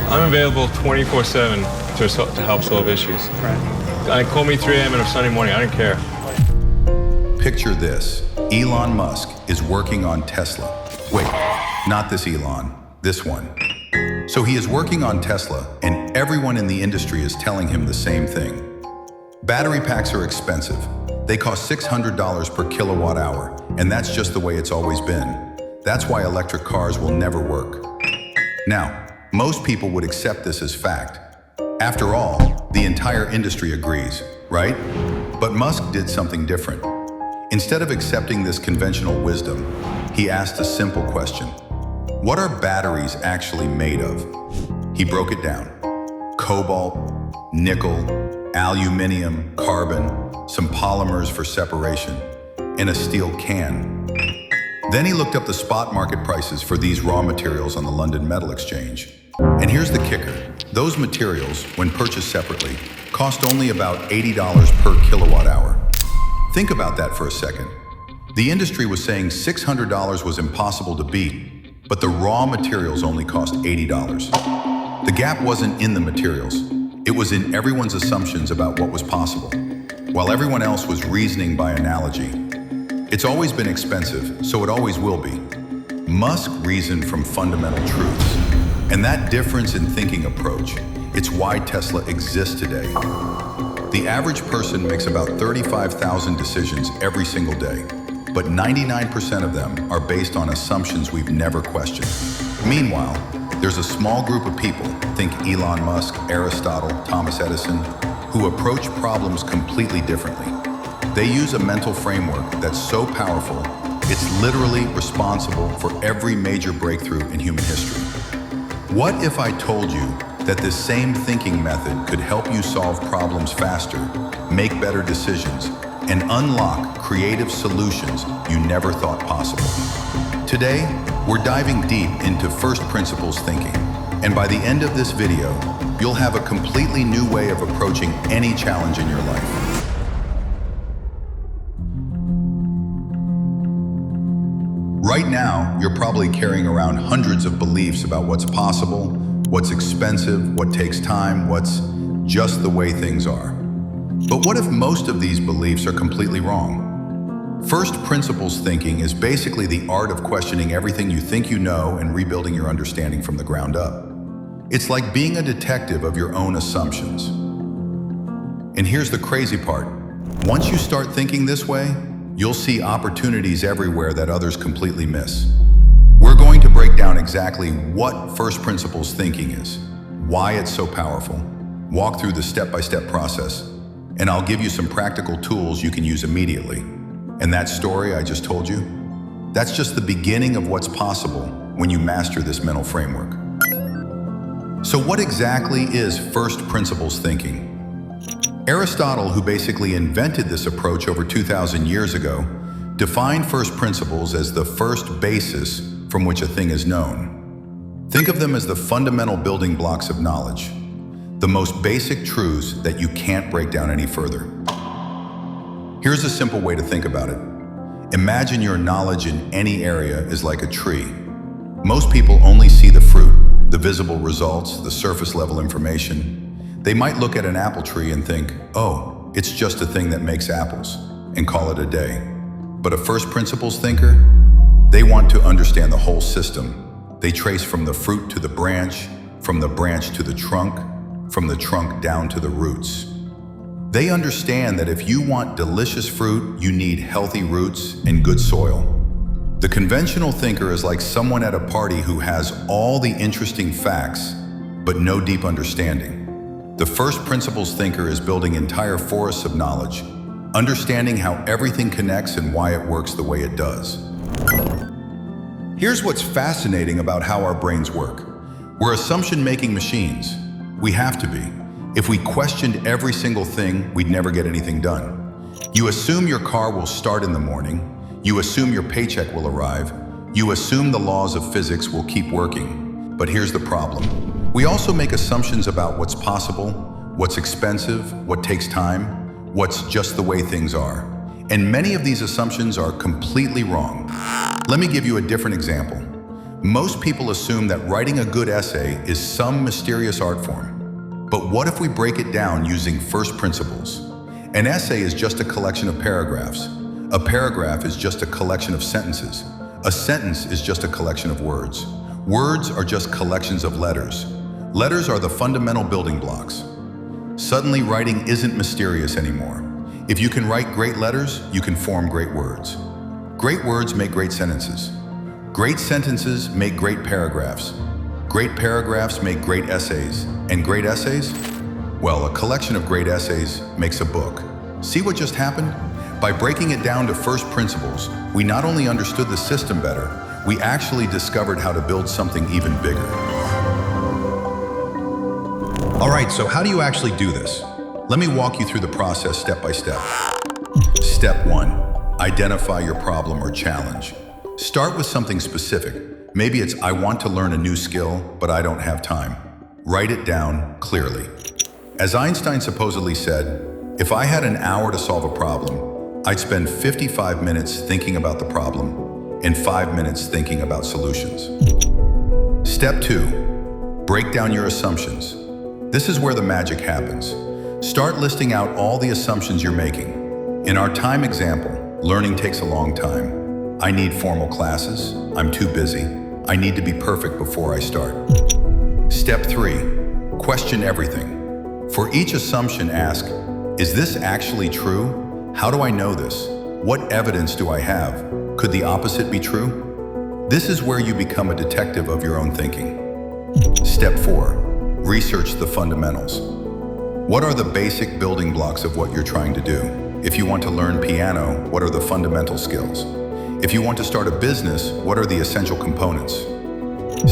I'm available 24/7 to help solve issues. Right. Call me 3 a.m. on a Sunday morning, I don't care. Picture this. Elon Musk is working on Tesla. Wait, not this Elon, this one. So he is working on Tesla, and everyone in the industry is telling him the same thing. Battery packs are expensive. They cost $600 per kilowatt hour, and that's just the way it's always been. That's why electric cars will never work. Now, most people would accept this as fact. After all, the entire industry agrees, right? But Musk did something different. Instead of accepting this conventional wisdom, he asked a simple question. What are batteries actually made of? He broke it down. Cobalt, nickel, aluminum, carbon, some polymers for separation, and a steel can. Then he looked up the spot market prices for these raw materials on the London Metal Exchange. And here's the kicker. Those materials, when purchased separately, cost only about $80 per kilowatt hour. Think about that for a second. The industry was saying $600 was impossible to beat, but the raw materials only cost $80. The gap wasn't in the materials. It was in everyone's assumptions about what was possible, while everyone else was reasoning by analogy. It's always been expensive, so it always will be. Musk reasoned from fundamental truths. And that difference in thinking approach, it's why Tesla exists today. The average person makes about 35,000 decisions every single day, but 99% of them are based on assumptions we've never questioned. Meanwhile, there's a small group of people, think Elon Musk, Aristotle, Thomas Edison, who approach problems completely differently. They use a mental framework that's so powerful, it's literally responsible for every major breakthrough in human history. What if I told you that this same thinking method could help you solve problems faster, make better decisions, and unlock creative solutions you never thought possible? Today, we're diving deep into first principles thinking, and by the end of this video, you'll have a completely new way of approaching any challenge in your life. Right now, you're probably carrying around hundreds of beliefs about what's possible, what's expensive, what takes time, what's just the way things are. But what if most of these beliefs are completely wrong? First principles thinking is basically the art of questioning everything you think you know and rebuilding your understanding from the ground up. It's like being a detective of your own assumptions. And here's the crazy part. Once you start thinking this way, you'll see opportunities everywhere that others completely miss. We're going to break down exactly what first principles thinking is, why it's so powerful, walk through the step-by-step process, and I'll give you some practical tools you can use immediately. And that story I just told you, that's just the beginning of what's possible when you master this mental framework. So what exactly is first principles thinking? Aristotle, who basically invented this approach over 2,000 years ago, defined first principles as the first basis from which a thing is known. Think of them as the fundamental building blocks of knowledge, the most basic truths that you can't break down any further. Here's a simple way to think about it. Imagine your knowledge in any area is like a tree. Most people only see the fruit, the visible results, the surface level information. They might look at an apple tree and think, oh, it's just a thing that makes apples, and call it a day. But a first principles thinker, they want to understand the whole system. They trace from the fruit to the branch, from the branch to the trunk, from the trunk down to the roots. They understand that if you want delicious fruit, you need healthy roots and good soil. The conventional thinker is like someone at a party who has all the interesting facts, but no deep understanding. The first principles thinker is building entire forests of knowledge, understanding how everything connects and why it works the way it does. Here's what's fascinating about how our brains work. We're assumption-making machines. We have to be. If we questioned every single thing, we'd never get anything done. You assume your car will start in the morning. You assume your paycheck will arrive. You assume the laws of physics will keep working. But here's the problem. We also make assumptions about what's possible, what's expensive, what takes time, what's just the way things are. And many of these assumptions are completely wrong. Let me give you a different example. Most people assume that writing a good essay is some mysterious art form. But what if we break it down using first principles? An essay is just a collection of paragraphs. A paragraph is just a collection of sentences. A sentence is just a collection of words. Words are just collections of letters. Letters are the fundamental building blocks. Suddenly, writing isn't mysterious anymore. If you can write great letters, you can form great words. Great words make great sentences. Great sentences make great paragraphs. Great paragraphs make great essays. And great essays? Well, a collection of great essays makes a book. See what just happened? By breaking it down to first principles, we not only understood the system better, we actually discovered how to build something even bigger. All right, so how do you actually do this? Let me walk you through the process step by step. Step 1, identify your problem or challenge. Start with something specific. Maybe it's, I want to learn a new skill, but I don't have time. Write it down clearly. As Einstein supposedly said, if I had an hour to solve a problem, I'd spend 55 minutes thinking about the problem and 5 minutes thinking about solutions. Step 2, break down your assumptions. This is where the magic happens. Start listing out all the assumptions you're making. In our time example, learning takes a long time. I need formal classes. I'm too busy. I need to be perfect before I start. Step 3, question everything. For each assumption, ask, is this actually true? How do I know this? What evidence do I have? Could the opposite be true? This is where you become a detective of your own thinking. Step 4, research the fundamentals. What are the basic building blocks of what you're trying to do? If you want to learn piano, what are the fundamental skills? If you want to start a business, what are the essential components?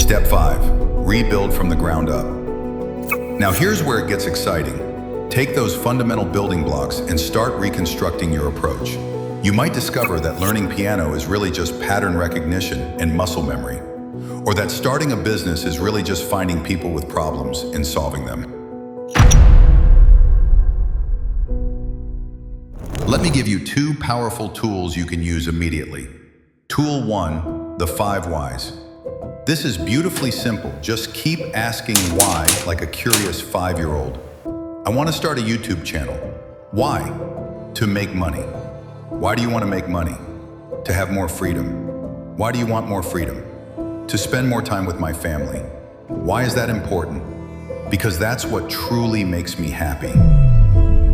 Step 5, rebuild from the ground up. Now here's where it gets exciting. Take those fundamental building blocks and start reconstructing your approach. You might discover that learning piano is really just pattern recognition and muscle memory, or that starting a business is really just finding people with problems and solving them. Let me give you 2 powerful tools you can use immediately. Tool 1, the 5 whys. This is beautifully simple. Just keep asking why like a curious 5-year-old. I want to start a YouTube channel. Why? To make money. Why do you want to make money? To have more freedom. Why do you want more freedom? To spend more time with my family. Why is that important? Because that's what truly makes me happy.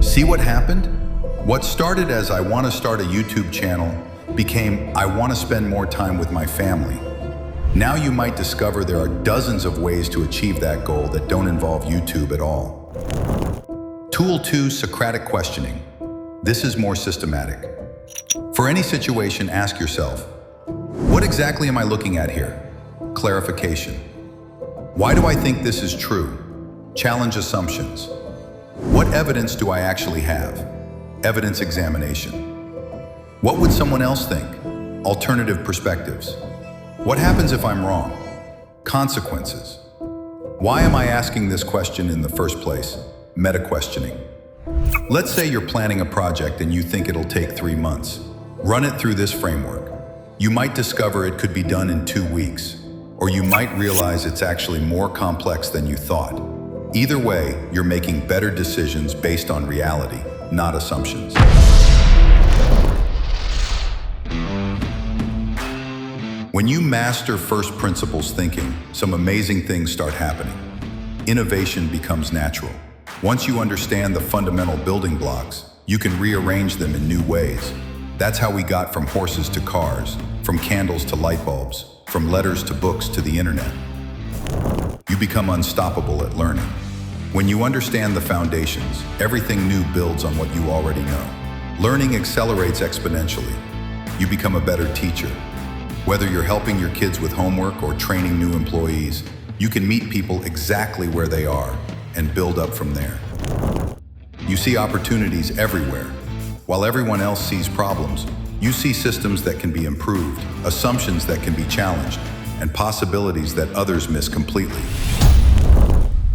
See what happened? What started as I want to start a YouTube channel became I want to spend more time with my family. Now you might discover there are dozens of ways to achieve that goal that don't involve YouTube at all. Tool 2, Socratic questioning. This is more systematic. For any situation, ask yourself, what exactly am I looking at here? Clarification. Why do I think this is true? Challenge assumptions. What evidence do I actually have? Evidence examination. What would someone else think? Alternative perspectives. What happens if I'm wrong? Consequences. Why am I asking this question in the first place? Meta-questioning. Let's say you're planning a project and you think it'll take 3 months. Run it through this framework. You might discover it could be done in 2 weeks, or you might realize it's actually more complex than you thought. Either way, you're making better decisions based on reality, not assumptions. When you master first principles thinking, some amazing things start happening. Innovation becomes natural. Once you understand the fundamental building blocks, you can rearrange them in new ways. That's how we got from horses to cars, from candles to light bulbs, from letters to books to the internet. You become unstoppable at learning. When you understand the foundations, everything new builds on what you already know. Learning accelerates exponentially. You become a better teacher. Whether you're helping your kids with homework or training new employees, you can meet people exactly where they are and build up from there. You see opportunities everywhere. While everyone else sees problems, you see systems that can be improved, assumptions that can be challenged, and possibilities that others miss completely.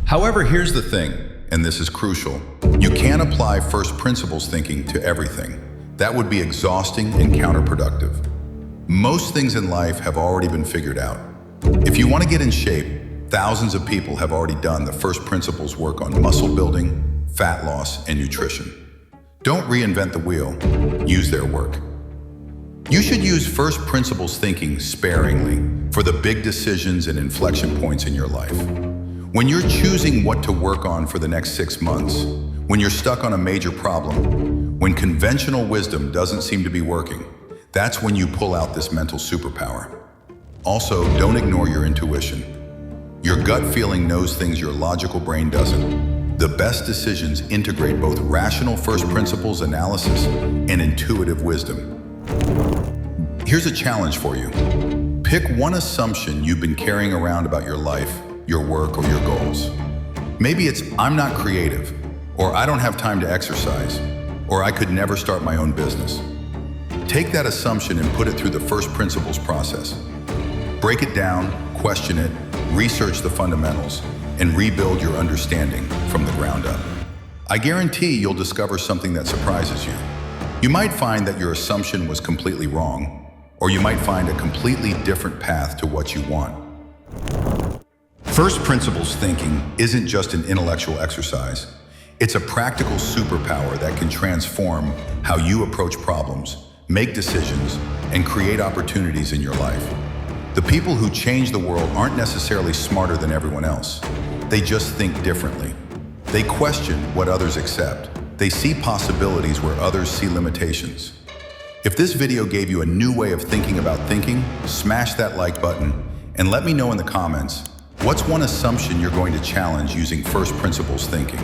However, here's the thing, and this is crucial. You can't apply first principles thinking to everything. That would be exhausting and counterproductive. Most things in life have already been figured out. If you want to get in shape, thousands of people have already done the first principles work on muscle building, fat loss, and nutrition. Don't reinvent the wheel, use their work. You should use first principles thinking sparingly for the big decisions and inflection points in your life. When you're choosing what to work on for the next 6 months, when you're stuck on a major problem, when conventional wisdom doesn't seem to be working, that's when you pull out this mental superpower. Also, don't ignore your intuition. Your gut feeling knows things your logical brain doesn't. The best decisions integrate both rational first principles analysis and intuitive wisdom. Here's a challenge for you. Pick one assumption you've been carrying around about your life, your work, or your goals. Maybe it's, I'm not creative, or I don't have time to exercise, or I could never start my own business. Take that assumption and put it through the first principles process. Break it down, question it, research the fundamentals, and rebuild your understanding from the ground up. I guarantee you'll discover something that surprises you. You might find that your assumption was completely wrong, or you might find a completely different path to what you want. First principles thinking isn't just an intellectual exercise. It's a practical superpower that can transform how you approach problems, make decisions, and create opportunities in your life. The people who change the world aren't necessarily smarter than everyone else. They just think differently. They question what others accept. They see possibilities where others see limitations. If this video gave you a new way of thinking about thinking, smash that like button and let me know in the comments, what's one assumption you're going to challenge using first principles thinking?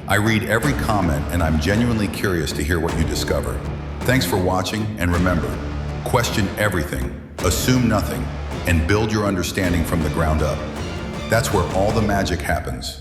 I read every comment and I'm genuinely curious to hear what you discover. Thanks for watching, and remember, question everything, assume nothing, and build your understanding from the ground up. That's where all the magic happens.